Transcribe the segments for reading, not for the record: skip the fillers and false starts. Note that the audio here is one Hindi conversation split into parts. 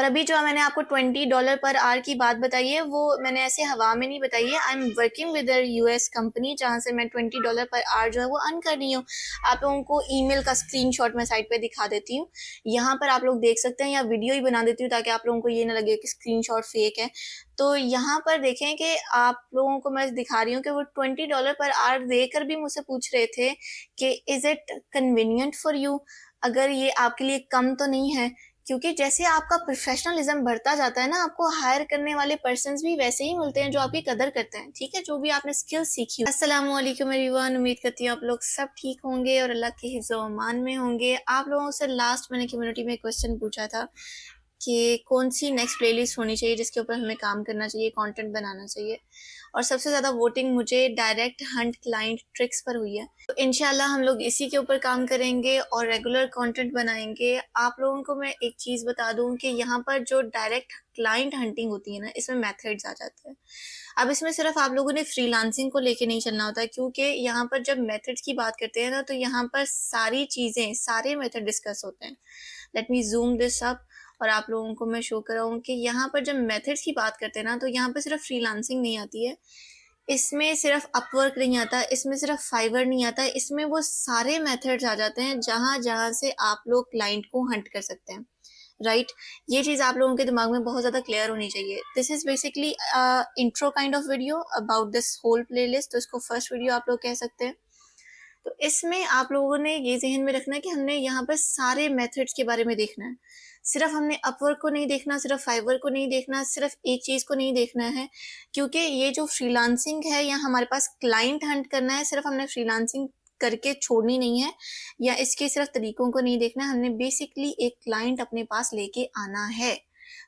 और अभी जो मैंने आपको $20 पर आवर की बात बताई है वो मैंने ऐसे हवा में नहीं बताई है। I am working with US company जहाँ से मैं $20 पर आवर जो है वो अर्न कर रही हूँ। आप लोगों को ईमेल का स्क्रीनशॉट मैं साइट पे दिखा देती हूँ। यहाँ पर आप लोग देख सकते हैं, या वीडियो ही बना देती हूँ ताकि आप लोगों को ये ना लगे कि स्क्रीनशॉट फेक है। तो यहाँ पर देखें कि आप लोगों को मैं दिखा रही हूँ कि वो $20 पर आवर देकर भी मुझसे पूछ रहे थे कि is it convenient for you, अगर ये आपके लिए कम तो नहीं है। क्योंकि जैसे आपका प्रोफेशनलिज्म बढ़ता जाता है ना, आपको हायर करने वाले पर्सन्स भी वैसे ही मिलते हैं जो आपकी कदर करते हैं, ठीक है, जो भी आपने स्किल सीखी। अस्सलाम वालेकुम एवरीवन, उम्मीद करती हूँ आप लोग सब ठीक होंगे और अल्लाह के हिफ्ज़ व अमान में होंगे। आप लोगों से लास्ट मैंने कम्युनिटी में क्वेश्चन पूछा था कि कौन सी नेक्स्ट प्लेलिस्ट होनी चाहिए जिसके ऊपर हमें काम करना चाहिए, कंटेंट बनाना चाहिए, और सबसे ज़्यादा वोटिंग मुझे डायरेक्ट हंट क्लाइंट ट्रिक्स पर हुई है। तो इंशाल्लाह हम लोग इसी के ऊपर काम करेंगे और रेगुलर कंटेंट बनाएंगे। आप लोगों को मैं एक चीज़ बता दूं कि यहाँ पर जो डायरेक्ट क्लाइंट हंटिंग होती है ना, इसमें मेथड्स आ जाते हैं। अब इसमें सिर्फ आप लोगों ने फ्रीलांसिंग को लेके नहीं चलना होता, क्योंकि यहाँ पर जब मेथड्स की बात करते हैं ना, तो यहाँ पर सारी चीज़ें, सारे मेथड डिस्कस होते हैं। Let me zoom this up और आप लोगों को मैं शो कर रहा हूँ कि यहाँ पर जब मेथड्स की बात करते हैं ना, तो यहाँ पर सिर्फ फ्रीलांसिंग नहीं आती है, इसमें सिर्फ अपवर्क नहीं आता, इसमें सिर्फ फाइवर नहीं आता, इसमें वो सारे मेथड्स आ जाते हैं जहाँ जहाँ से आप लोग क्लाइंट को हंट कर सकते हैं। राइट, ये चीज़ आप लोगों के दिमाग में बहुत ज़्यादा क्लियर होनी चाहिए। This is basically intro kind of video about this whole playlist, तो इसको फर्स्ट वीडियो आप लोग कह सकते हैं। तो इसमें आप लोगों ने ये ज़हन में रखना है कि हमने यहाँ पर सारे मेथड्स के बारे में देखना है। सिर्फ हमने अपवर्क को नहीं देखना, सिर्फ फाइवर को नहीं देखना, सिर्फ एक चीज़ को नहीं देखना है, क्योंकि ये जो फ्रीलांसिंग है, या हमारे पास क्लाइंट हंट करना है, सिर्फ हमने फ्रीलांसिंग करके छोड़नी नहीं है, या इसके सिर्फ तरीकों को नहीं देखना है, हमने बेसिकली एक क्लाइंट अपने पास लेके आना है।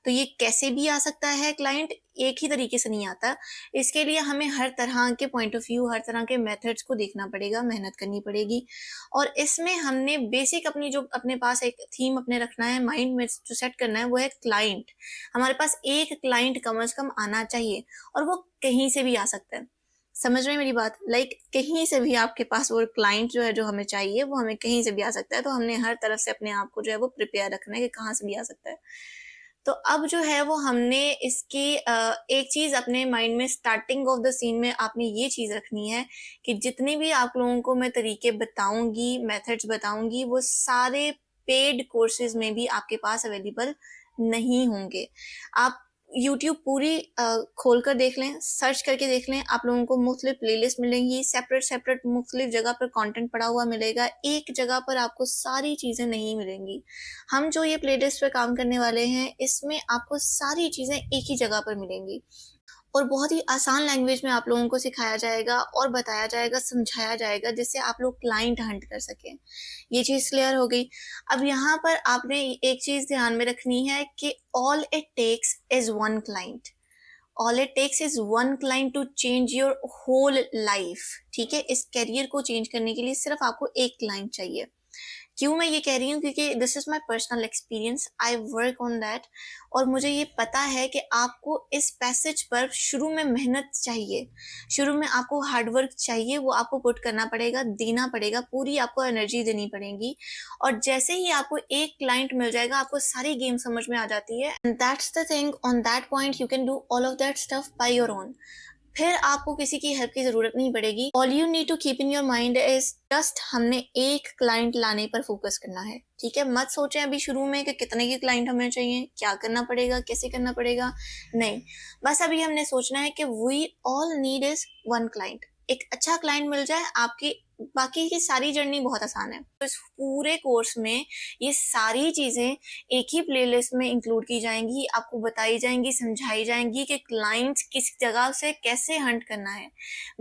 तो ये कैसे भी आ सकता है क्लाइंट, एक ही तरीके से नहीं आता। इसके लिए हमें हर तरह के पॉइंट ऑफ व्यू, हर तरह के मेथड्स को देखना पड़ेगा, मेहनत करनी पड़ेगी। और इसमें हमने बेसिक अपनी जो अपने पास एक थीम अपने रखना है, माइंड में जो सेट करना है, वो है क्लाइंट। हमारे पास एक क्लाइंट कम से कम आना चाहिए, और वो कहीं से भी आ सकता है। समझ रहे हैं मेरी बात? लाइक कहीं से भी आपके पास वो क्लाइंट जो है, जो हमें चाहिए, वो हमें कहीं से भी आ सकता है। तो हमने हर तरफ से अपने आप को जो है वो प्रिपेयर रखना है कि कहाँ से भी आ सकता है। तो अब जो है वो हमने इसकी एक चीज़ अपने माइंड में, स्टार्टिंग ऑफ द सीन में आपने ये चीज़ रखनी है कि जितनी भी आप लोगों को मैं तरीके बताऊंगी, मेथड्स बताऊंगी, वो सारे पेड कोर्सेज में भी आपके पास अवेलेबल नहीं होंगे। आप यूट्यूब पूरी खोल कर देख लें, सर्च करके देख लें, आप लोगों को मुख्तलिफ प्लेलिस्ट मिलेंगी, सेपरेट सेपरेट मुख्तलिफ जगह पर कंटेंट पड़ा हुआ मिलेगा, एक जगह पर आपको सारी चीज़ें नहीं मिलेंगी। हम जो ये प्लेलिस्ट पे काम करने वाले हैं, इसमें आपको सारी चीज़ें एक ही जगह पर मिलेंगी, और बहुत ही आसान लैंग्वेज में आप लोगों को सिखाया जाएगा और बताया जाएगा, समझाया जाएगा, जिससे आप लोग क्लाइंट हंट कर सकें। ये चीज़ क्लियर हो गई। अब यहाँ पर आपने एक चीज़ ध्यान में रखनी है कि all it takes is one client. All it takes is one client to change your whole life. ठीक है, इस करियर को चेंज करने के लिए सिर्फ आपको एक क्लाइंट चाहिए। क्यों मैं ये कह रही हूँ? क्योंकि this is my personal experience, I work on that, और मुझे ये पता है कि आपको इस पैसेज पर शुरू में मेहनत चाहिए, शुरू में आपको हार्डवर्क चाहिए, वो आपको पुट करना पड़ेगा, देना पड़ेगा, पूरी आपको एनर्जी देनी पड़ेगी। और जैसे ही आपको एक क्लाइंट मिल जाएगा, आपको सारी गेम समझ में आ जाती है। That's the thing, on that point you can do all of that stuff by your own. फिर आपको किसी की हेल्प की जरूरत नहीं पड़ेगी। All you need to keep in your mind is just हमने एक क्लाइंट लाने पर फोकस करना है। ठीक है, मत सोचें अभी शुरू में कि कितने के क्लाइंट हमें चाहिए, क्या करना पड़ेगा, कैसे करना पड़ेगा, नहीं। बस अभी हमने सोचना है कि we all need is one client. एक अच्छा क्लाइंट मिल जाए, आपकी बाकी की सारी जर्नी बहुत आसान है। तो इस पूरे कोर्स में ये सारी चीज़ें एक ही प्लेलिस्ट में इंक्लूड की जाएंगी, आपको बताई जाएंगी, समझाई जाएंगी कि क्लाइंट्स किस जगह से कैसे हंट करना है।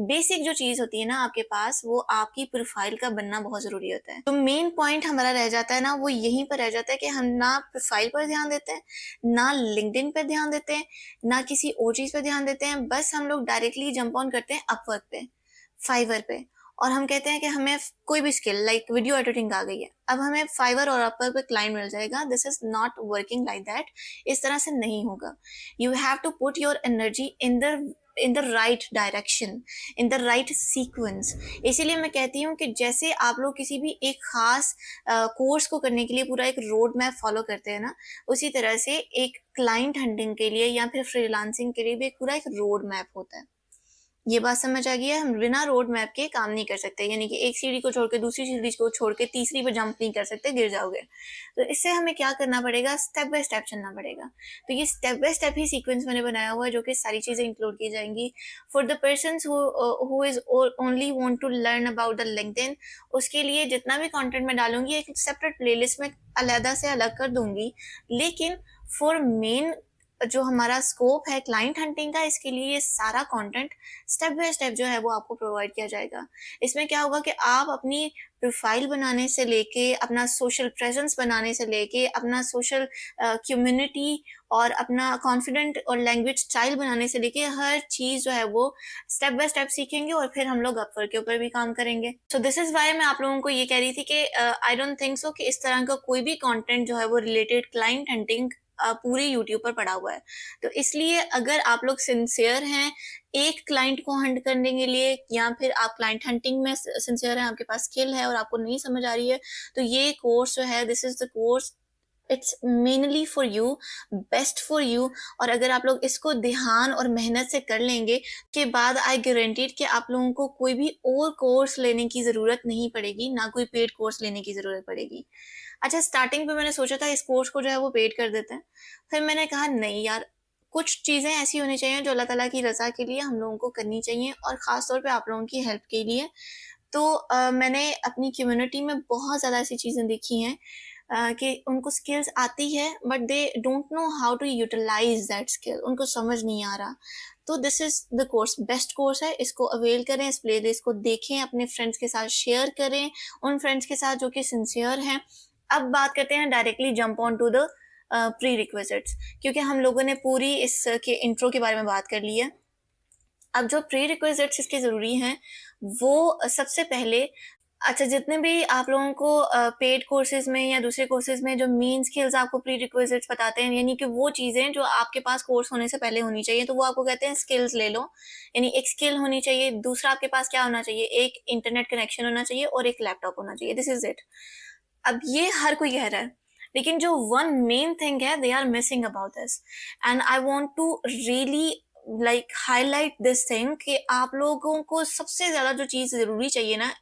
बेसिक जो चीज़ होती है ना आपके पास, वो आपकी प्रोफाइल का बनना बहुत ज़रूरी होता है। तो मेन पॉइंट हमारा रह जाता है ना, वो यहीं पर रह जाता है कि हम ना प्रोफाइल पर ध्यान देते हैं, ना लिंक्डइन पर ध्यान देते हैं, ना किसी और चीज़ पर ध्यान देते हैं। बस हम लोग डायरेक्टली जंप ऑन करते हैं अपवर्क पे, फाइवर पे, और हम कहते हैं कि हमें कोई भी स्किल लाइक वीडियो एडिटिंग आ गई है, अब हमें फाइवर और अपवर्क पे क्लाइंट मिल जाएगा। This is not working like that. इस तरह से नहीं होगा। You have to put your energy in the in the right direction, in the right sequence. इसीलिए मैं कहती हूँ कि जैसे आप लोग किसी भी एक खास कोर्स को करने के लिए पूरा एक रोड मैप फॉलो करते हैं ना, उसी तरह से एक क्लाइंट हंटिंग के लिए या फिर फ्रीलांसिंग के लिए भी एक पूरा एक रोड मैप होता है। ये बात समझ आ गई है? हम बिना रोड मैप के काम नहीं कर सकते, यानी कि एक सीढ़ी को छोड़ के दूसरी सीढ़ी को छोड़ के तीसरी पे जंप नहीं कर सकते, गिर जाओगे। तो इससे हमें क्या करना पड़ेगा, स्टेप बाय स्टेप चलना पड़ेगा। तो ये step by step he sequence मैंने बनाया हुआ है, जो कि सारी चीजें इंक्लूड की जाएंगी for the person who is only want to learn about the LinkedIn. उसके लिए जितना भी कंटेंट मैं डालूंगी एक सेपरेट प्लेलिस्ट में अलग से अलग कर दूंगी, लेकिन फॉर मेन जो हमारा स्कोप है क्लाइंट हंटिंग का, इसके लिए ये सारा कंटेंट स्टेप बाय स्टेप जो है वो आपको प्रोवाइड किया जाएगा। इसमें क्या होगा कि आप अपनी प्रोफाइल बनाने से लेके, अपना सोशल प्रेजेंस बनाने से लेके, अपना सोशल कम्युनिटी और अपना कॉन्फिडेंट और लैंग्वेज स्टाइल बनाने से लेके हर चीज जो है वो स्टेप बाय स्टेप सीखेंगे, और फिर हम लोग अपवर्क के ऊपर भी काम करेंगे। सो दिस इज वाई मैं आप लोगों को ये कह रही थी कि आई डोंट थिंक सो कि इस तरह का कोई भी कंटेंट जो है वो रिलेटेड क्लाइंट हंटिंग पूरे यूट्यूब पर पड़ा हुआ है। तो इसलिए अगर आप लोग सिंसियर हैं एक क्लाइंट को हंट करने के लिए, या फिर आप क्लाइंट हंटिंग में सिंसियर हैं, आपके पास स्किल है और आपको नहीं समझ आ रही है, तो ये कोर्स जो है, this is the course, it's mainly for you, best for you. और अगर आप लोग इसको ध्यान और मेहनत से कर लेंगे के बाद आई गारंटीड कि आप लोगों को कोई भी और कोर्स लेने की ज़रूरत नहीं पड़ेगी, ना कोई पेड कोर्स लेने की ज़रूरत पड़ेगी। अच्छा, स्टार्टिंग पे मैंने सोचा था इस कोर्स को जो है वो पेड कर देते हैं, फिर मैंने कहा नहीं यार, कुछ चीज़ें ऐसी होनी चाहिए जो अल्लाह ताला की रज़ा के लिए हम लोगों को करनी चाहिए, और ख़ास तौर पे आप लोगों की हेल्प के लिए। तो मैंने अपनी कम्युनिटी में बहुत ज़्यादा ऐसी चीज़ें देखी हैं कि उनको स्किल्स आती है but they don't know how to utilize that skill, उनको समझ नहीं आ रहा। तो this is the course, best course है, इसको अवेल करें, इस प्लेलिस्ट को देखें, अपने फ्रेंड्स के साथ शेयर करें, उन फ्रेंड्स के साथ जो कि सिंसियर हैं। अब बात करते हैं directly jump on to the prerequisites, क्योंकि हम लोगों ने पूरी इसके इंट्रो के बारे में बात कर ली है। अब जो प्री रिक्विजिट्स इसके ज़रूरी हैं वो सबसे पहले, अच्छा, जितने भी आप लोगों को पेड कोर्सेज में या दूसरे कोर्सेज में जो मेन स्किल्स आपको प्री रिक्विजिट्स बताते हैं, यानी कि वो चीज़ें जो आपके पास कोर्स होने से पहले होनी चाहिए, तो वो आपको कहते हैं स्किल्स ले लो। यानी एक स्किल होनी चाहिए, दूसरा आपके पास क्या होना चाहिए, एक इंटरनेट कनेक्शन होना चाहिए और एक लैपटॉप होना चाहिए, दिस इज इट। अब ये हर कोई कह रहा है, लेकिन जो वन मेन थिंग है, they are missing about this, and I want to really like highlight this thing कि आप लोगों को सबसे ज्यादा जो चीज जरूरी चाहिए ना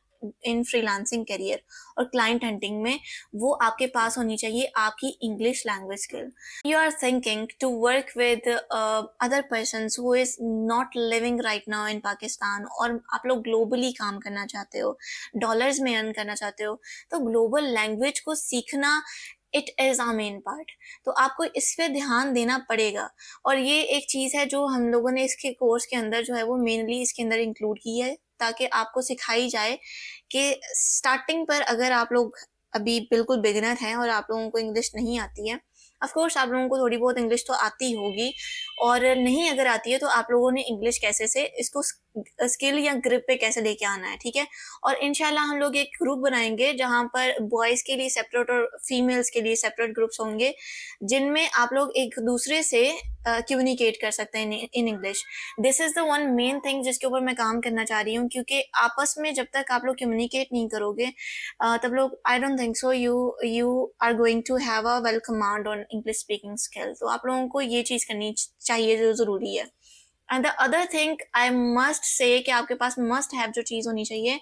इन फ्रीलांसिंग करियर और क्लाइंट हंटिंग में, वो आपके पास होनी चाहिए आपकी English language skill. You are thinking to work with other persons who is not living right now in Pakistan, और आप लोग ग्लोबली काम करना चाहते हो, डॉलर्स में अर्न करना चाहते हो, तो ग्लोबल लैंग्वेज को सीखना it is a main part. तो आपको इस पे ध्यान देना पड़ेगा, और ये एक चीज़ है जो हम लोगों ने इसके कोर्स के अंदर जो है वो मेनली इसके अंदर इंक्लूड की है, ताकि आपको सिखाई जाए कि स्टार्टिंग पर अगर आप लोग अभी बिल्कुल बिगिनर हैं और आप लोगों को इंग्लिश नहीं आती है, ऑफ कोर्स आप लोगों को थोड़ी बहुत इंग्लिश तो आती होगी, और नहीं अगर आती है तो आप लोगों ने इंग्लिश कैसे से इसको स्किल या ग्रिप पे कैसे लेके आना है, ठीक है। और इंशाल्लाह हम लोग एक ग्रुप बनाएंगे जहाँ पर बॉयज़ के लिए सेपरेट और फीमेल्स के लिए सेपरेट ग्रुप्स होंगे, जिनमें आप लोग एक दूसरे से कम्युनिकेट कर सकते हैं in English. This is the one main thing जिसके ऊपर मैं काम करना चाह रही हूँ, क्योंकि आपस में जब तक आप लोग कम्युनिकेट नहीं करोगे तब लोग, I don't think so you are going to have a well command on English speaking skill. तो आप लोगों को ये चीज़ करनी चाहिए जो ज़रूरी है। And the other thing I must say कि आपके पास मस्ट हैव जो चीज़ होनी चाहिए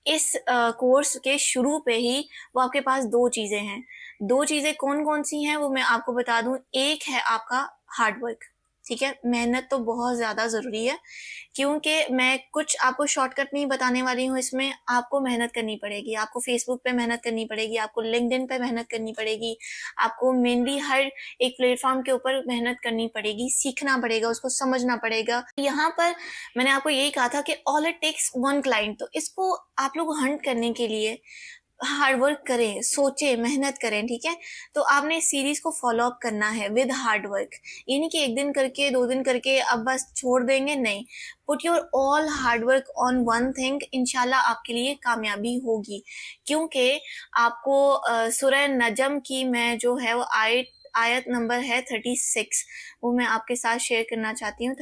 इस कोर्स के शुरू पे ही, वो आपके पास दो चीज़ें हैं। दो चीज़ें कौन कौन सी हैं वो मैं आपको बता दूं। एक है आपका हार्ड वर्क, ठीक है, मेहनत तो बहुत ज़्यादा ज़रूरी है, क्योंकि मैं कुछ आपको शॉर्टकट नहीं बताने वाली हूँ, इसमें आपको मेहनत करनी पड़ेगी, आपको फेसबुक पे मेहनत करनी पड़ेगी, आपको लिंक्डइन पे मेहनत करनी पड़ेगी, आपको मेनली हर एक प्लेटफॉर्म के ऊपर मेहनत करनी पड़ेगी, सीखना पड़ेगा, उसको समझना पड़ेगा। यहाँ पर मैंने आपको यही कहा था कि all it takes one client, तो इसको आप लोग हंट करने के लिए हार्ड वर्क करें, सोचें, मेहनत करें, ठीक है। तो आपने इस सीरीज को फॉलो अप करना है विद हार्ड वर्क, यानी कि एक दिन करके, दो दिन करके अब बस छोड़ देंगे, नहीं। Put your all hard work on one thing, इंशाल्लाह आपके लिए कामयाबी होगी। क्योंकि आपको सूरह नजम की मैं जो है वो आयत नंबर है 36, वो मैं आपके साथ शेयर करना चाहती हूँ।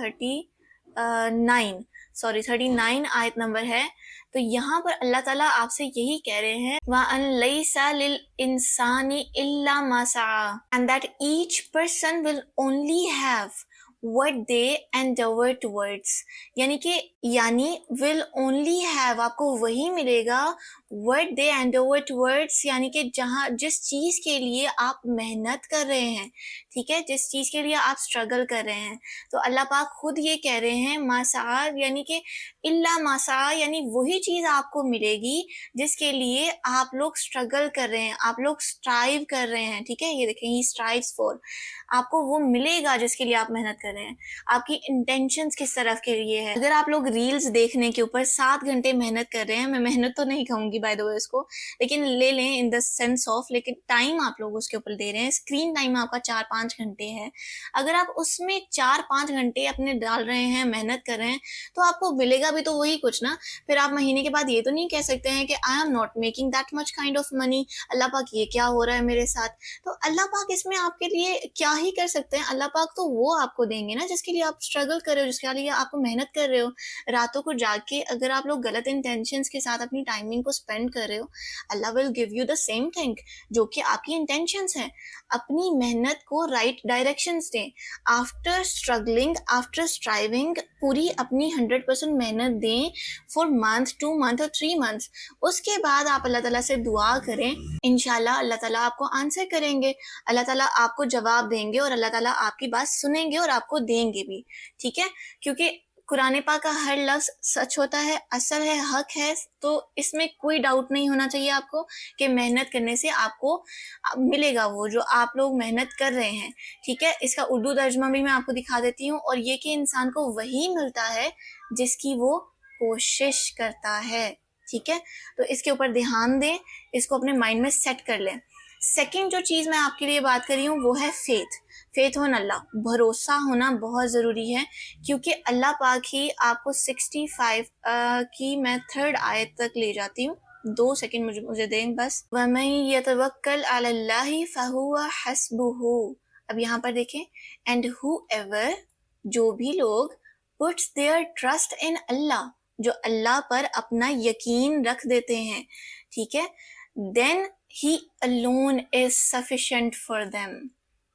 39 आयत नंबर है। तो यहाँ पर अल्लाह ताला आपसे यही कह रहे हैं, वा अन लैसा लिल इंसानी इल्ला मा सआ, and that each person will only have what they endeavor towards, यानी will only have, आपको वही मिलेगा what they endeavor towards, यानी कि जहाँ जिस चीज के लिए आप मेहनत कर रहे हैं, ठीक है, जिस चीज के लिए आप स्ट्रगल कर रहे हैं। तो अल्लाह पाक खुद ये कह रहे हैं मासा, यानी कि इल्ला मासा, यानी वही चीज आपको मिलेगी जिसके लिए आप लोग स्ट्रगल कर रहे हैं, आप लोग स्ट्राइव कर रहे हैं, ठीक है। ये देखें, ही स्ट्राइव्स फॉर, आपको वो मिलेगा जिसके लिए आप मेहनत कर रहे हैं। आपकी इंटेंशंस किस तरफ के लिए है। अगर आप लोग रील्स देखने के ऊपर 7 घंटे मेहनत कर रहे हैं, मैं मेहनत तो नहीं कहूंगी बाय द वे इसको, लेकिन ले लें इन द सेंस ऑफ, लेकिन टाइम आप लोग उसके ऊपर दे रहे हैं, स्क्रीन टाइम आपका 4-5 घंटे है। अगर आप उसमें 4-5 घंटे अपने डाल रहे हैं, मेहनत कर रहे हैं, तो आपको मिलेगा भी तो वही कुछ ना। फिर आप महीने के बाद ये तो नहीं कह सकते हैं कि I am not making that much kind of money, अल्लाह पाक ये क्या हो रहा है मेरे साथ। तो अल्लाह पाक इसमें आपके लिए क्या ही कर सकते हैं। अल्लाह पाक तो वो आपको देंगे ना जिसके लिए आप स्ट्रगल कर रहे हो, जिसके लिए आपको मेहनत कर रहे हो, रातों को जाग के। अगर आप लोग गलत इंटेंशंस के साथ अपनी टाइमिंग को स्पेंड कर रहे हो, Allah will give you the same thing जो कि आपकी इंटेंशंस हैं। अपनी मेहनत को राइट डायरेक्शंस दें। आफ्टर स्ट्रगलिंग, आफ्टर स्ट्राइविंग, पूरी अपनी 100% मेहनत दें फॉर मंथ, 2 मंथ और 3 मंथ्स। उसके बाद आप अल्लाह ताला से दुआ करें, इंशाल्लाह अल्लाह ताला आपको आंसर करेंगे, अल्लाह ताला आपको जवाब देंगे और अल्लाह ताला आपकी बात सुनेंगे और आपको देंगे भी, ठीक है। क्योंकि कुरान पाक का हर लफ्ज सच होता है, असल है, हक है। तो इसमें कोई डाउट नहीं होना चाहिए आपको कि मेहनत करने से आपको मिलेगा वो जो आप लोग मेहनत कर रहे हैं, ठीक है। इसका उर्दू तर्जमा भी मैं आपको दिखा देती हूँ, और ये कि इंसान को वही मिलता है जिसकी वो कोशिश करता है, ठीक है। तो इसके ऊपर ध्यान दें, इसको अपने माइंड में सेट कर लें। सेकंड जो चीज़ मैं आपके लिए बात कर रही हूँ वो है फेथ ऑन अल्लाह, भरोसा होना बहुत ज़रूरी है। क्योंकि अल्लाह पाक ही आपको 65 की मैं 3rd आयत तक ले जाती हूँ, 2 सेकंड मुझे दें बस। वमन यतवक्कल अलल्लाहि फहुवा हस्बुहु। अब यहाँ पर देखें, एंड हूएवर, जो भी लोग पुट्स देयर ट्रस्ट इन अल्लाह, जो अल्लाह पर अपना यकीन रख देते हैं, ठीक है, then he alone is sufficient for them.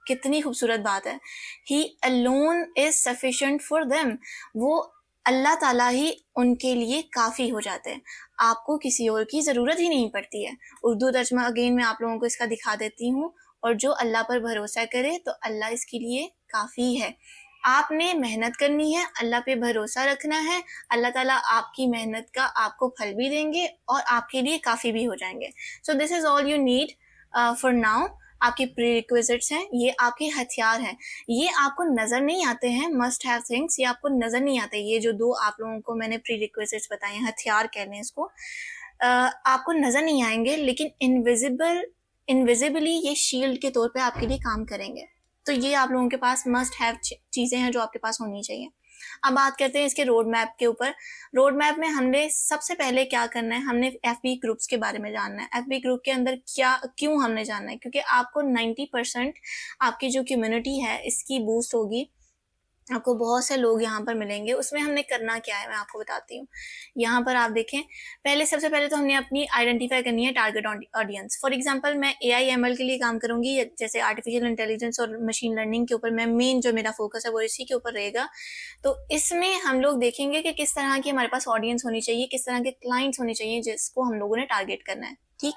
कितनी खूबसूरत बात है, he alone is sufficient for them. वो अल्लाह ताला ही उनके लिए काफ़ी हो जाते हैं, आपको किसी और की ज़रूरत ही नहीं पड़ती है। उर्दू तर्जमा अगेन मैं आप लोगों को इसका दिखा देती हूँ। और जो अल्लाह पर भरोसा करे तो अल्लाह इसके लिए काफ़ी है। आपने मेहनत करनी है, अल्लाह पे भरोसा रखना है, अल्लाह ताला आपकी मेहनत का आपको फल भी देंगे और आपके लिए काफ़ी भी हो जाएंगे। So this is all you need for now. आपके प्री रिक्विजिट्स हैं, ये आपके हथियार हैं, ये आपको नज़र नहीं आते हैं, मस्ट हैव थिंग्स, ये आपको नज़र नहीं आते। ये जो 2 आप लोगों को मैंने प्री रिक्विजिट्स बताए हैं, हथियार कह लें इसको, आपको नज़र नहीं आएंगे, लेकिन इनविजिबली ये शील्ड के तौर पे आपके लिए काम करेंगे। तो ये आप लोगों के पास मस्ट हैव चीज़ें हैं जो आपके पास होनी चाहिए। अब बात करते हैं इसके रोड मैप के ऊपर। रोड मैप में हमने सबसे पहले क्या करना है, हमने एफबी ग्रुप्स के बारे में जानना है। एफबी ग्रुप के अंदर क्यों हमने जानना है, क्योंकि आपको 90% आपकी जो कम्युनिटी है इसकी बूस्ट होगी, आपको बहुत से लोग यहाँ पर मिलेंगे। उसमें हमने करना क्या है मैं आपको बताती हूँ। यहाँ पर आप देखें, सबसे पहले तो हमने अपनी आइडेंटिफाई करनी है टारगेट ऑडियंस। फॉर एग्जांपल मैं AI/ML के लिए काम करूँगी, जैसे आर्टिफिशियल इंटेलिजेंस और मशीन लर्निंग के ऊपर मैं मेन जो मेरा फोकस है वो इसी के ऊपर रहेगा। तो इसमें हम लोग देखेंगे कि किस तरह की हमारे पास ऑडियंस होनी चाहिए, किस तरह के क्लाइंट्स होने चाहिए जिसको हम लोगों ने टारगेट करना है, ठीक।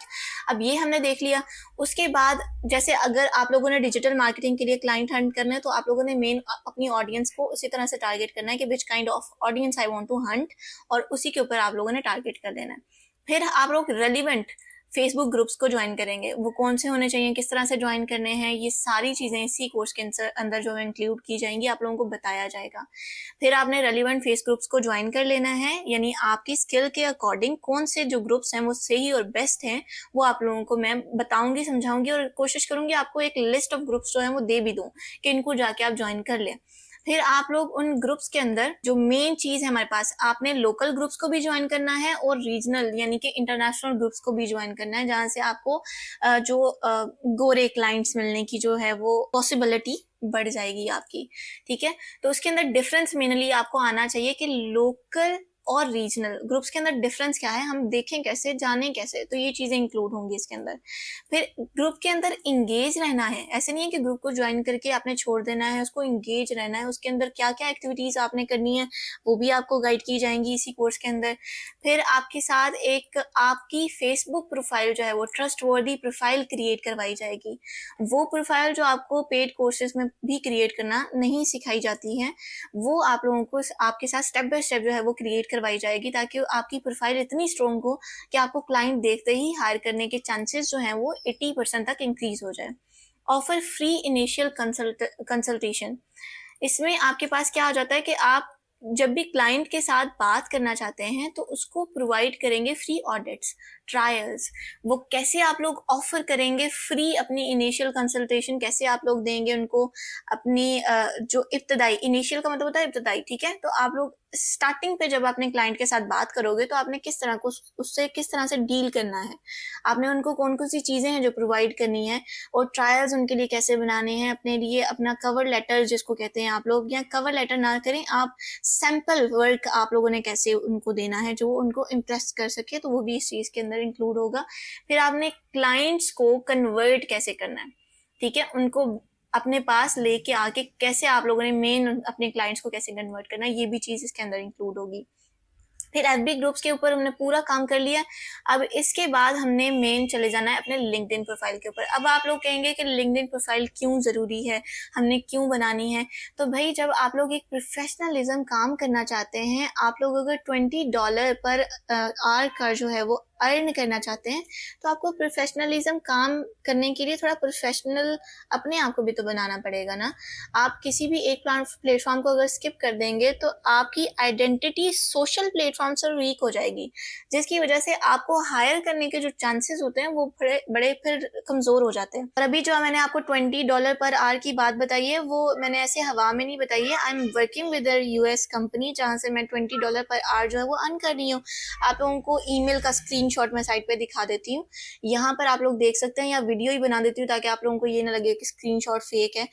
अब ये हमने देख लिया। उसके बाद जैसे अगर आप लोगों ने डिजिटल मार्केटिंग के लिए क्लाइंट हंट करना है तो आप लोगों ने मेन अपनी ऑडियंस को उसी तरह से टारगेट करना है कि which kind of audience I want to hunt, और उसी के ऊपर आप लोगों ने टारगेट कर देना है। फिर आप लोग रेलिवेंट फेसबुक ग्रुप्स को ज्वाइन करेंगे, वो कौन से होने चाहिए, किस तरह से ज्वाइन करने हैं, ये सारी चीज़ें इसी कोर्स के अंदर जो इंक्लूड की जाएंगी, आप लोगों को बताया जाएगा। फिर आपने रेलिवेंट फेस ग्रुप्स को ज्वाइन कर लेना है, यानी आपकी स्किल के अकॉर्डिंग कौन से जो ग्रुप्स हैं वो सही और बेस्ट हैं वो आप लोगों को मैं बताऊंगी, समझाऊंगी, और कोशिश करूंगी आपको एक लिस्ट ऑफ ग्रुप्स जो है वो दे भी दूँ कि इनको जाके आप ज्वाइन कर लें। फिर आप लोग उन ग्रुप्स के अंदर जो मेन चीज़ है हमारे पास, आपने लोकल ग्रुप्स को भी ज्वाइन करना है और रीजनल यानी कि इंटरनेशनल ग्रुप्स को भी ज्वाइन करना है, जहाँ से आपको जो गोरे क्लाइंट्स मिलने की जो है वो पॉसिबिलिटी बढ़ जाएगी आपकी, ठीक है। तो उसके अंदर डिफरेंस मेनली आपको आना चाहिए कि लोकल और रीजनल ग्रुप्स के अंदर डिफरेंस क्या है, हम देखें कैसे, जानें कैसे, तो ये चीज़ें इंक्लूड होंगी इसके अंदर। फिर ग्रुप के अंदर इंगेज रहना है, ऐसे नहीं है कि ग्रुप को ज्वाइन करके आपने छोड़ देना है, उसको इंगेज रहना है। उसके अंदर क्या क्या एक्टिविटीज़ आपने करनी है वो भी आपको गाइड की जाएंगी इसी कोर्स के अंदर। फिर आपके साथ एक आपकी फेसबुक प्रोफाइल जो है वो ट्रस्ट वर्दी प्रोफाइल क्रिएट करवाई जाएगी। वो प्रोफाइल जो आपको पेड कोर्सेज में भी क्रिएट करना नहीं सिखाई जाती है, वो आप लोगों को आपके साथ स्टेप बाय स्टेप जो है वो क्रिएट करवाई जाएगी, ताकि आपकी प्रोफाइल इतनी स्ट्रॉन्ग हो कि आपको क्लाइंट देखते ही हायर करने के चांसेस जो हैं वो 80% तक इंक्रीज हो जाए। ऑफर फ्री इनिशियल कंसल्टेशन, इसमें आपके पास क्या हो जाता है कि आप जब भी क्लाइंट के साथ बात करना चाहते हैं तो उसको प्रोवाइड करेंगे फ्री ऑडिट्स, ट्रायल्स। वो कैसे आप लोग ऑफर करेंगे फ्री अपनी इनिशियल कंसल्टेशन, कैसे आप लोग देंगे उनको अपनी जो इब्तदाई, इनिशियल का मतलब होता है इब्तदाई, ठीक है। तो आप लोग स्टार्टिंग पे जब अपने क्लाइंट के साथ बात करोगे तो आपने किस तरह को उससे किस तरह से डील करना है, आपने उनको कौन कौन सी चीज़ें हैं जो प्रोवाइड करनी है, और ट्रायल्स उनके लिए कैसे बनाने हैं, अपने लिए अपना कवर लेटर जिसको कहते हैं आप लोग, या कवर लेटर ना करें आप, सैम्पल वर्क आप लोगों ने कैसे उनको देना है जो उनको इम्प्रेस कर सके, तो वो भी इस चीज़ के अंदर इंक्लूड होगा। फिर आपने क्लाइंट्स को कन्वर्ट कैसे करना है, ठीक है, उनको अपने पास लेके आके कैसे आप लोगों ने मेन अपने क्लाइंट्स को कैसे कन्वर्ट करना है, ये भी चीज़ इसके अंदर इंक्लूड होगी। फिर एफबी ग्रुप्स के ऊपर हमने पूरा काम कर लिया। अब इसके बाद हमने मेन चले जाना है अपने लिंक्डइन प्रोफाइल के ऊपर। अब आप लोग कहेंगे कि लिंक्डइन प्रोफाइल क्यों ज़रूरी है, हमने क्यों बनानी है। तो भाई जब आप लोग एक प्रोफेशनलिज्म काम करना चाहते हैं, आप लोग अगर $20 पर आवर का जो है वो अर्न करना चाहते हैं, तो आपको प्रोफेशनलिज्म काम करने के लिए थोड़ा प्रोफेशनल अपने आप को भी तो बनाना पड़ेगा ना। आप किसी भी एक प्लेटफॉर्म को अगर स्किप कर देंगे तो आपकी आइडेंटिटी सोशल प्लेटफॉर्म से वीक हो जाएगी, जिसकी वजह से आपको हायर करने के जो चांसेस होते हैं वो बड़े बड़े फिर कमज़ोर हो जाते हैं। और अभी जो मैंने आपको $20 पर आवर की बात बताई है वो मैंने ऐसे हवा में नहीं बताई है। I am working with US company जहाँ से मैं $20 पर आवर जो है वो अर्न कर रही हूँ। आप लोगों को ईमेल का स्क्रीनशॉट मैं साइट पे दिखा देती हूँ, यहाँ पर आप लोग देख सकते हैं, या वीडियो ही बना देती हूँ ताकि आप लोगों को ये ना लगे कि स्क्रीनशॉट फेक है।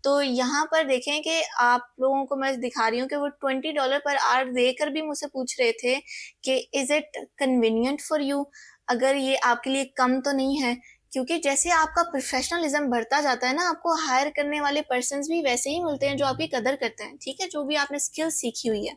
तो यहाँ पर देखें कि आप लोगों को मैं दिखा रही हूँ कि वो $20 पर आवर देकर भी मुझसे पूछ रहे थे कि is it convenient for you, अगर ये आपके लिए कम तो नहीं है। क्योंकि जैसे आपका प्रोफेशनलिज्म बढ़ता जाता है ना, आपको हायर करने वाले पर्सन्स भी वैसे ही मिलते हैं जो आपकी कदर करते हैं, ठीक है, जो भी आपने स्किल सीखी हुई है।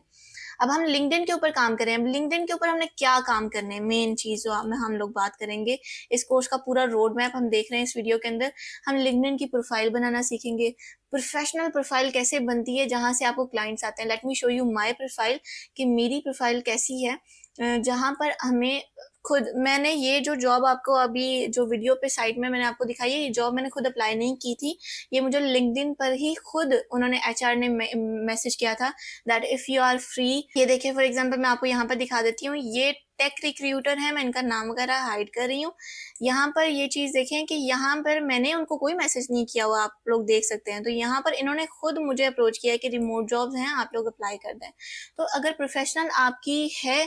अब हम लिंक्डइन के ऊपर काम करें। अब लिंक्डइन के ऊपर हमने क्या काम करने हैं, मेन चीज़ जो हम लोग बात करेंगे, इस कोर्स का पूरा रोड मैप हम देख रहे हैं इस वीडियो के अंदर। हम लिंक्डइन की प्रोफाइल बनाना सीखेंगे, प्रोफेशनल प्रोफाइल कैसे बनती है जहाँ से आपको क्लाइंट्स आते हैं। Let me show you my profile कि मेरी प्रोफाइल कैसी है, जहाँ पर हमें खुद, मैंने ये जो जॉब आपको अभी जो वीडियो पे साइट में मैंने आपको दिखाई है, ये जॉब मैंने खुद अप्लाई नहीं की थी, ये मुझे लिंक्डइन पर ही खुद उन्होंने एचआर ने मैसेज किया था that if you are free. ये देखिए फॉर एग्जांपल मैं आपको यहाँ पर दिखा देती हूँ, ये टेक रिक्रूटर है, मैं इनका नाम वगैरह हाइड कर रही हूँ। यहाँ पर ये चीज़ देखें कि यहाँ पर मैंने उनको कोई मैसेज नहीं किया हुआ, आप लोग देख सकते हैं। तो यहाँ पर इन्होंने खुद मुझे अप्रोच किया है कि रिमोट जॉब्स हैं, आप लोग अप्लाई कर दें। तो अगर प्रोफेशनल आपकी है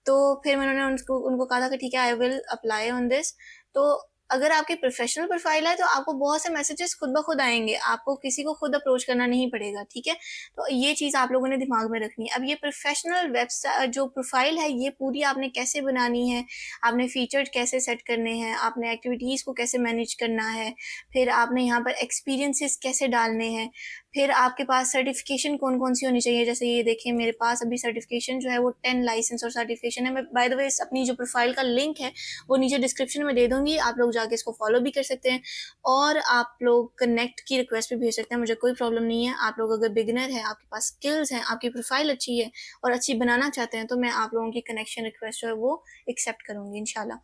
तो फिर मैंने उनको कहा था कि ठीक है I will apply on this. तो अगर आपकी प्रोफेशनल प्रोफाइल है तो आपको बहुत से मैसेजेस खुद ब खुद आएंगे, आपको किसी को खुद अप्रोच करना नहीं पड़ेगा, ठीक है। तो ये चीज़ आप लोगों ने दिमाग में रखनी है। अब ये प्रोफेशनल वेबसाइट जो प्रोफाइल है ये पूरी आपने कैसे बनानी है, आपने फीचर्स कैसे सेट करने हैं, आपने एक्टिविटीज़ को कैसे मैनेज करना है, फिर आपने यहाँ पर एक्सपीरियंसेस कैसे डालने हैं, फिर आपके पास सर्टिफिकेशन कौन कौन सी होनी चाहिए। जैसे ये देखिए मेरे पास अभी सर्टिफिकेशन जो है वो 10 लाइसेंस और सर्टिफिकेशन है। मैं बाय द वे अपनी जो प्रोफाइल का लिंक है वो नीचे डिस्क्रिप्शन में दे दूंगी, आप लोग जाके इसको फॉलो भी कर सकते हैं, और आप लोग कनेक्ट की रिक्वेस्ट भी भेज सकते हैं, मुझे कोई प्रॉब्लम नहीं है। आप लोग अगर बिगिनर है, आपके पास स्किल्स हैं, आपकी प्रोफाइल अच्छी है और अच्छी बनाना चाहते हैं, तो मैं आप लोगों की कनेक्शन रिक्वेस्ट जो है वो एक्सेप्ट करूँगी इंशाल्लाह।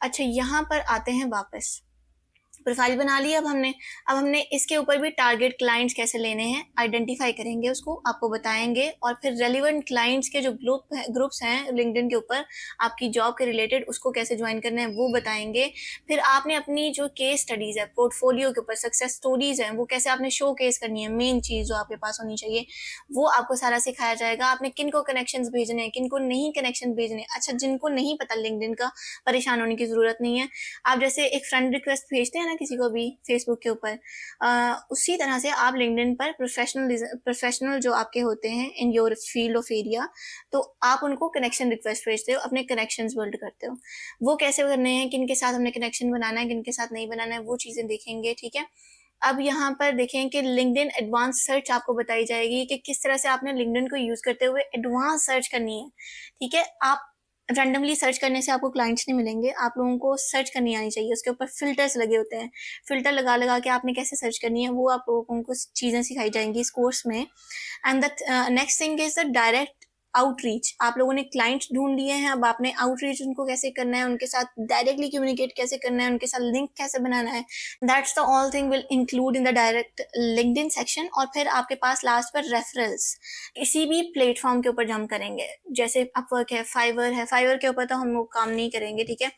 अच्छा, यहाँ पर आते हैं वापस, प्रोफाइल बना ली अब हमने इसके ऊपर भी टारगेट क्लाइंट्स कैसे लेने हैं आइडेंटिफाई करेंगे, उसको आपको बताएंगे, और फिर रेलिवेंट क्लाइंट्स के जो ग्रुप्स हैं लिंक्डइन के ऊपर आपकी जॉब के रिलेटेड, उसको कैसे ज्वाइन करना है वो बताएंगे। फिर आपने अपनी जो केस स्टडीज़ है, पोर्टफोलियो के ऊपर सक्सेस स्टोरीज हैं, वो कैसे आपने शो केस करनी है, मेन चीज़ जो आपके पास होनी चाहिए वो आपको सारा सिखाया जाएगा। आपने किन को कनेक्शन भेजने हैं, किन को नहीं कनेक्शन भेजने। अच्छा, जिनको नहीं पता लिंक्डइन का, परेशान होने की ज़रूरत नहीं है। आप जैसे एक फ्रेंड रिक्वेस्ट भेजते हैं ना किसी को भी फेसबुक के ऊपर, उसी तरह से आप लिंक्डइन पर प्रोफेशनल जो आपके होते हैं in your field of area, तो आप उनको कनेक्शन रिक्वेस्ट भेजते हो, अपने कनेक्शंस बिल्ड करते हो। वो कैसे करने हैं, किन के साथ हमने कनेक्शन बनाना है, किन के साथ नहीं बनाना है, वो चीज़ें देखेंगे, ठीक है। अब यहाँ पर देखें कि लिंक्डइन एडवांस सर्च आपको बताई जाएगी कि किस तरह से आपने लिंक्डइन को यूज़ करते हुए एडवांस सर्च करनी है, ठीक है। आप रैंडमली सर्च करने से आपको क्लाइंट्स नहीं मिलेंगे, आप लोगों को सर्च करनी आनी चाहिए, उसके ऊपर फ़िल्टर्स लगे होते हैं, फ़िल्टर लगा लगा के आपने कैसे सर्च करनी है वो आप लोगों को चीज़ें सिखाई जाएंगी इस कोर्स में। And the next thing is the direct outreach. आप लोगों ने क्लाइंट्स ढूंढ लिए हैं, अब आपने आउटरीच उनको कैसे करना है, उनके साथ डायरेक्टली कम्युनिकेट कैसे करना है, उनके साथ लिंक कैसे बनाना है, that's the all thing will include in the direct LinkedIn section. और फिर आपके पास लास्ट पर रेफरल्स, किसी भी प्लेटफॉर्म के ऊपर जम करेंगे, जैसे अपवर्क है, फाइवर के ऊपर तो हम लोग काम नहीं करेंगे, ठीक है।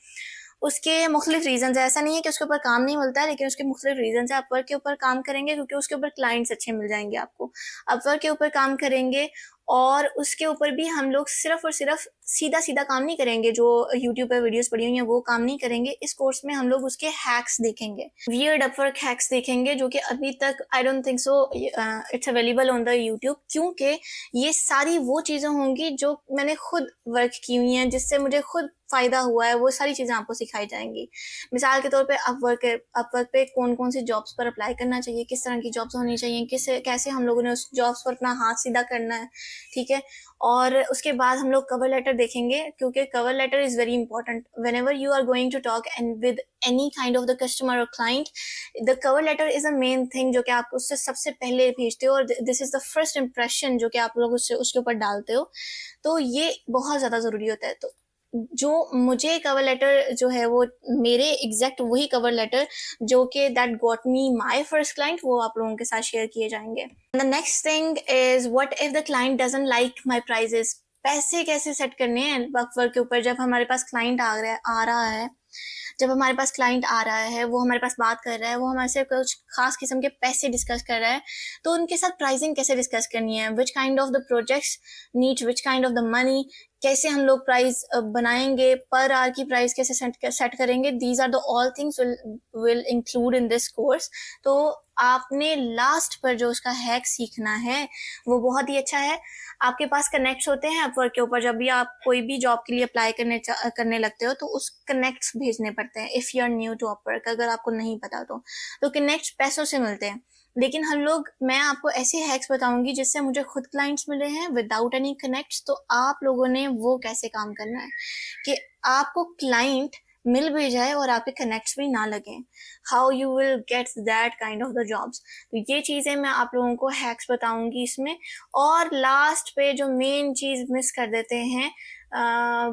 उसके मुख्तलिफ रीजन है, ऐसा नहीं है कि उसके ऊपर काम नहीं मिलता है, लेकिन उसके मुख्तलिफ रीजन है। अपवर्क के ऊपर काम करेंगे क्योंकि उसके ऊपर क्लाइंट्स अच्छे मिल जाएंगे आपको, अपवर्क के ऊपर काम करेंगे। और उसके ऊपर भी हम लोग सिर्फ और सिर्फ सीधा सीधा काम नहीं करेंगे, जो यूट्यूब पर वीडियोस पड़ी हुई हैं वो काम नहीं करेंगे। इस कोर्स में हम लोग उसके हैक्स देखेंगे, वियर्ड अपवर्क हैक्स देखेंगे, जो कि अभी तक आई don't think so it's available on the YouTube, क्योंकि ये सारी वो चीज़ें होंगी जो मैंने खुद वर्क की हुई हैं, जिससे मुझे खुद फ़ायदा हुआ है, वो सारी चीज़ें आपको सिखाई जाएंगी। मिसाल के तौर पे अपवर्क पे कौन कौन सी जॉब्स पर अप्लाई करना चाहिए, किस तरह की जॉब्स होनी चाहिए, कैसे हम लोगों ने उस जॉब्स पर अपना हाथ सीधा करना है, ठीक है। और उसके बाद हम लोग कवर लेटर देखेंगे, क्योंकि cover letter is very important whenever you are going to talk and with any kind of the customer और client. The cover letter is a main thing जो कि आप उससे सबसे पहले भेजते हो, और this is the first impression जो कि आप लोग उसके ऊपर डालते हो। तो ये बहुत ज़्यादा ज़रूरी होता है। तो जो मुझे कवर लेटर जो है वो मेरे एग्जैक्ट वही कवर लेटर जो कि that got me my first client, वो आप लोगों के साथ शेयर किए जाएंगे। The next thing is what if the client doesn't like my prices. पैसे कैसे सेट करने हैं अपवर्क के ऊपर जब हमारे पास क्लाइंट आ रहा है, जब हमारे पास क्लाइंट आ रहा है, वो हमारे पास बात कर रहा है, वो हमारे से कुछ खास किस्म के पैसे डिस्कस कर रहा है, तो उनके साथ प्राइसिंग कैसे डिस्कस करनी है, विच kind of the projects need which kind of the money, कैसे हम लोग प्राइस बनाएंगे, पर आवर की प्राइस कैसे सेट करेंगे, these are the all things will include in this course. तो आपने लास्ट पर जो उसका हैक सीखना है वो बहुत ही अच्छा है। आपके पास कनेक्ट्स होते हैं अपवर्क के ऊपर, जब भी आप कोई भी जॉब के लिए अप्लाई करने लगते हो तो उस कनेक्ट्स भेजने पड़ते हैं। If you are new to Upwork, अगर आपको नहीं पता तो कनेक्ट्स पैसों से मिलते हैं, लेकिन मैं आपको ऐसे हैक्स बताऊंगी जिससे मुझे खुद क्लाइंट्स मिले हैं विदाउट एनी कनेक्ट्स। तो आप लोगों ने वो कैसे काम करना है कि आपको क्लाइंट मिल भी जाए और आपके कनेक्ट्स भी ना लगें, how you will get that kind of the jobs. तो ये चीज़ें मैं आप लोगों को हैक्स बताऊंगी इसमें। और लास्ट पे जो मेन चीज़ मिस कर देते हैं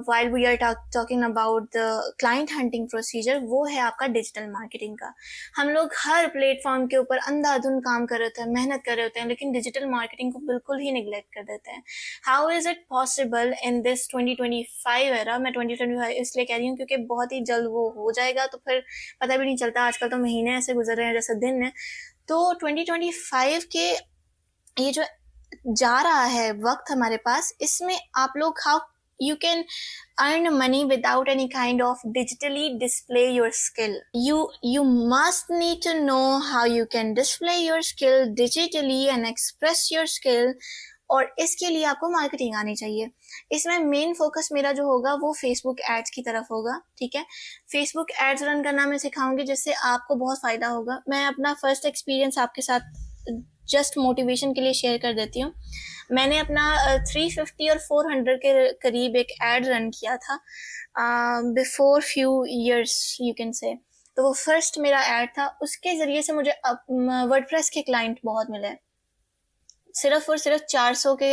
while we are talking about the client hunting procedure, वो है आपका डिजिटल मार्केटिंग का। हम लोग हर प्लेटफॉर्म के ऊपर अंधाधुन काम कर रहे होते हैं, मेहनत कर रहे होते हैं, लेकिन डिजिटल मार्केटिंग को बिल्कुल ही निगलेक्ट कर देते हैं। How is it possible in this 2025 era. मैं 2025 इसलिए कह रही हूँ क्योंकि बहुत ही जल्द वो हो जाएगा, तो फिर पता भी नहीं चलता, आजकल तो महीने ऐसे गुजर रहे हैं जैसे दिन है। तो 2025 के ये जो जा रहा है वक्त हमारे पास, इसमें आप लोग how you can earn money without any kind of digitally display your skill. You must need to know how you can display your skill digitally and express your skill, और इसके लिए आपको मार्केटिंग आनी चाहिए। इसमें मेन फोकस मेरा जो होगा वो फेसबुक एड्स की तरफ होगा, ठीक है। फेसबुक एड्स रन करना मैं सिखाऊंगी जिससे आपको बहुत फ़ायदा होगा। मैं अपना फर्स्ट एक्सपीरियंस आपके साथ जस्ट मोटिवेशन के लिए शेयर कर देती हूँ। मैंने अपना 350 और 400 के करीब एक एड रन किया था before few years you can से। तो वो फर्स्ट मेरा एड था, उसके ज़रिए से मुझे वर्डप्रेस के क्लाइंट बहुत मिले। सिर्फ और सिर्फ 400 के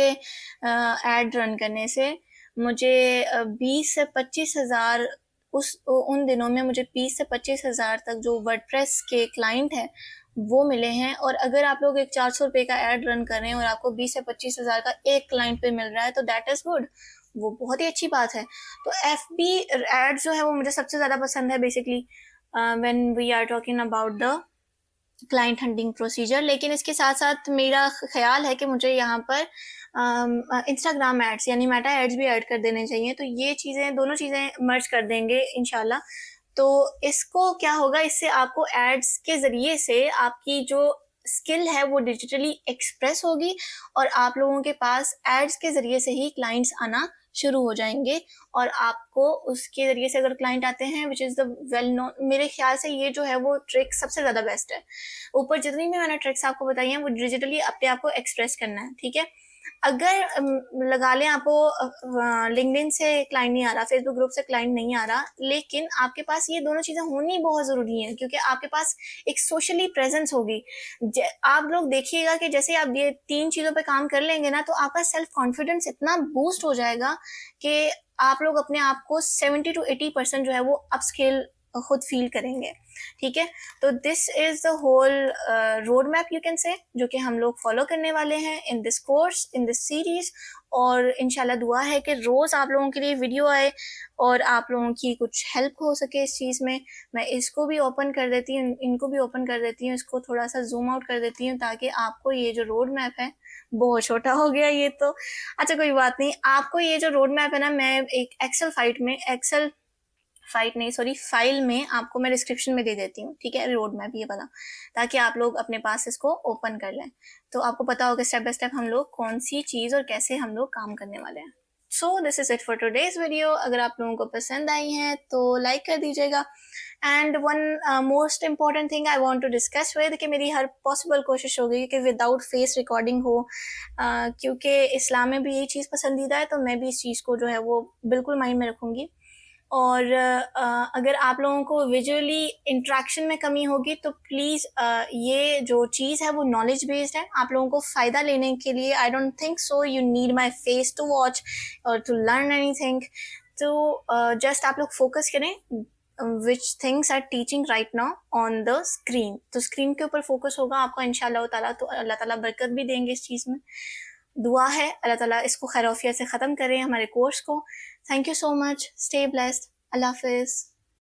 एड रन करने से मुझे 20 से 25 हज़ार उन दिनों में मुझे 20 से 25 हज़ार तक जो वर्डप्रेस के क्लाइंट हैं वो मिले हैं। और अगर आप लोग एक 400 रुपये का एड रन कर रहे हैं और आपको 20 से 25 हज़ार का एक क्लाइंट पे मिल रहा है तो दैट इज़ गुड, वो बहुत ही अच्छी बात है। तो FB एड जो है वो मुझे सबसे ज़्यादा पसंद है basically when we are talking about the client hunting procedure. लेकिन इसके साथ साथ मेरा ख्याल है कि मुझे यहाँ पर इंस्टाग्राम एड्स यानी मेटा एड्स भी ऐड कर देने चाहिए। तो ये चीज़ें दोनों चीज़ें मर्ज कर देंगे इंशाल्लाह। तो इसको क्या होगा, इससे आपको एड्स के ज़रिए से आपकी जो स्किल है वो डिजिटली एक्सप्रेस होगी और आप लोगों के पास एड्स के ज़रिए से ही क्लाइंट्स आना शुरू हो जाएंगे। और आपको उसके ज़रिए से अगर क्लाइंट आते हैं, which is the well known, मेरे ख्याल से ये जो है वो ट्रिक सबसे ज़्यादा बेस्ट है। ऊपर जितनी भी मैंने ट्रिक्स आपको बताई हैं वो डिजिटली अपने आप को एक्सप्रेस करना है, ठीक है। अगर लगा लें आपको लिंक्डइन से क्लाइंट नहीं आ रहा, फेसबुक ग्रुप से क्लाइंट नहीं आ रहा, लेकिन आपके पास ये दोनों चीज़ें होनी बहुत ज़रूरी हैं, क्योंकि आपके पास एक सोशली प्रेजेंस होगी। आप लोग देखिएगा कि जैसे आप ये 3 चीज़ों पे काम कर लेंगे ना, तो आपका सेल्फ कॉन्फिडेंस इतना बूस्ट हो जाएगा कि आप लोग अपने आप को 70 to 80% जो है वो अपस्केल खुद फील करेंगे, ठीक है। तो this is the whole road map you can say, जो कि हम लोग फॉलो करने वाले हैं in this course, in this series. और इंशाल्लाह दुआ है कि रोज़ आप लोगों के लिए वीडियो आए और आप लोगों की कुछ हेल्प हो सके इस चीज़ में। मैं इसको भी ओपन कर देती हूँ, इनको भी ओपन कर देती हूँ, इसको थोड़ा सा जूम आउट कर देती हूँ ताकि आपको ये जो रोड मैप है, बहुत छोटा हो गया ये तो, अच्छा कोई बात नहीं। आपको ये जो रोड मैप है ना, मैं एक फाइल में आपको मैं डिस्क्रिप्शन में दे देती हूँ, ठीक है, रोड मैप ये वाला, ताकि आप लोग अपने पास इसको ओपन कर लें, तो आपको पता होगा स्टेप बाय स्टेप हम लोग कौन सी चीज़ और कैसे हम लोग काम करने वाले हैं। So this is it for today's video. अगर आप लोगों को पसंद आई है तो लाइक कर दीजिएगा। And one most important thing I want to discuss with, कि मेरी हर पॉसिबल कोशिश होगी कि विदाउट फेस रिकॉर्डिंग हो, क्योंकि इस्लाम में भी यही चीज़ पसंदीदा है, तो मैं भी इस चीज़ को जो है वो बिल्कुल माइंड में रखूँगी। और अगर आप लोगों को विजुअली इंट्रैक्शन में कमी होगी तो प्लीज़ ये जो चीज़ है वो नॉलेज बेस्ड है। आप लोगों को फ़ायदा लेने के लिए I don't think so you need my face to watch और टू लर्न एनीथिंग। तो जस्ट आप लोग फोकस करें which things are teaching right now on the screen. तो स्क्रीन के ऊपर फोकस होगा आपका इंशाल्लाह ताला, तो अल्लाह ताला बरकत भी देंगे इस चीज़ में। दुआ है अल्लाह ताला इसको खैर आफियत से ख़त्म करें हमारे कोर्स को। Thank you so much, stay blessed, अल्लाह हाफिज़।